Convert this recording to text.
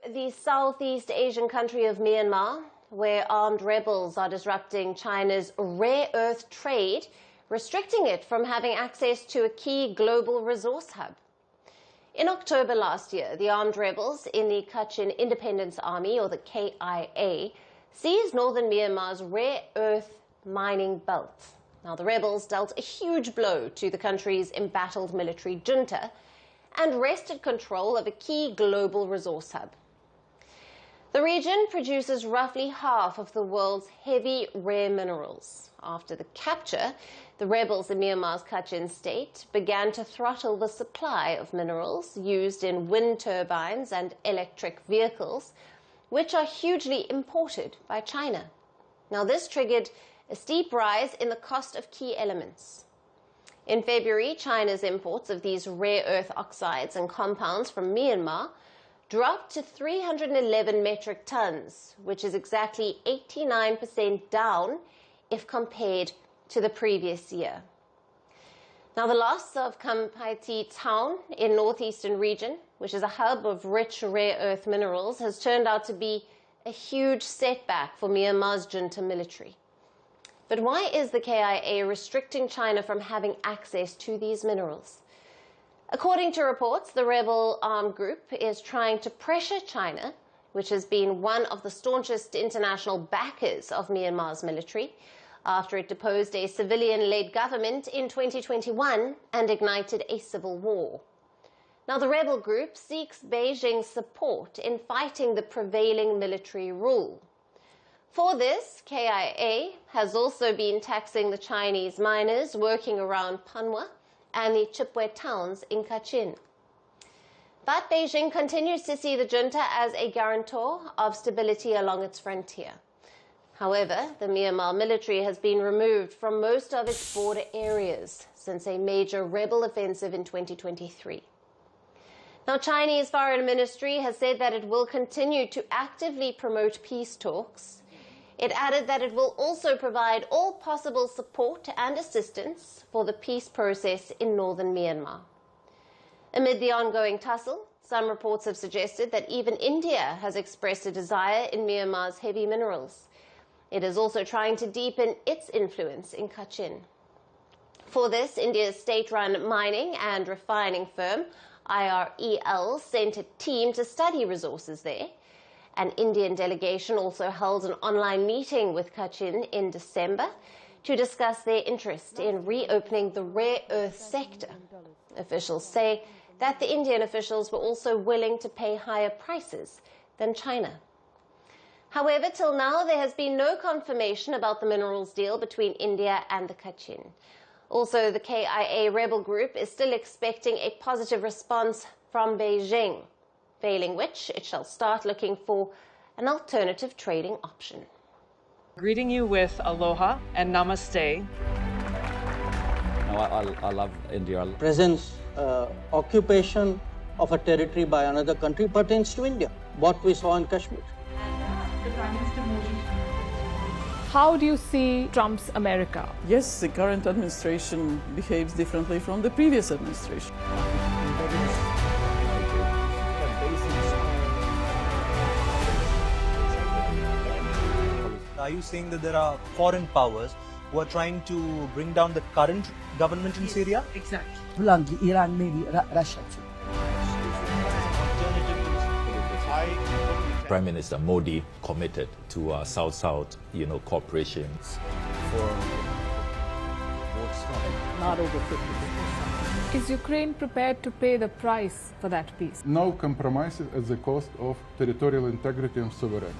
The Southeast Asian country of Myanmar, where armed rebels are disrupting China's rare earth trade, restricting it from having access to a key global resource hub. In October last year, the armed rebels in the Kachin Independence Army, or the KIA, seized northern Myanmar's rare earth mining belt. Now, the rebels dealt a huge blow to the country's embattled military junta and wrested control of a key global resource hub. The region produces roughly half of the world's heavy rare minerals. After the capture, the rebels in Myanmar's Kachin state began to throttle the supply of minerals used in wind turbines and electric vehicles, which are hugely imported by China. Now, this triggered a steep rise in the cost of key elements. In February, China's imports of these rare earth oxides and compounds from Myanmar dropped to 311 metric tons, which is exactly 89% down if compared to the previous year. Now, the loss of Kamphaiti town in northeastern region, which is a hub of rich rare earth minerals, has turned out to be a huge setback for Myanmar's junta military. But why is the KIA restricting China from having access to these minerals? According to reports, the rebel armed group is trying to pressure China, which has been one of the staunchest international backers of Myanmar's military, after it deposed a civilian-led government in 2021 and ignited a civil war. Now, the rebel group seeks Beijing's support in fighting the prevailing military rule. For this, KIA has also been taxing the Chinese miners working around Panwa and the Chipwe towns in Kachin. But Beijing continues to see the junta as a guarantor of stability along its frontier. However, the Myanmar military has been removed from most of its border areas since a major rebel offensive in 2023. Now, Chinese Foreign Ministry has said that it will continue to actively promote peace talks. It added that it will also provide all possible support and assistance for the peace process in northern Myanmar. Amid the ongoing tussle, some reports have suggested that even India has expressed a desire in Myanmar's heavy minerals. It is also trying to deepen its influence in Kachin. For this, India's state-run mining and refining firm, IREL, sent a team to study resources there. An Indian delegation also held an online meeting with Kachin in December to discuss their interest in reopening the rare earth sector. Officials say that the Indian officials were also willing to pay higher prices than China. However, till now, there has been no confirmation about the minerals deal between India and the Kachin. Also, the KIA rebel group is still expecting a positive response from Beijing, failing which it shall start looking for an alternative trading option. Greeting you with aloha and namaste. I love India. Presence, occupation of a territory by another country pertains to India, what we saw in Kashmir. How do you see Trump's America? Yes, the current administration behaves differently from the previous administration. Are you saying that there are foreign powers who are trying to bring down the current government in Syria? Exactly. Bluntly, Iran, maybe Russia too. Prime Minister Modi committed to South-South, cooperation. Not over 50%. Is Ukraine prepared to pay the price for that peace? No compromises at the cost of territorial integrity and sovereignty.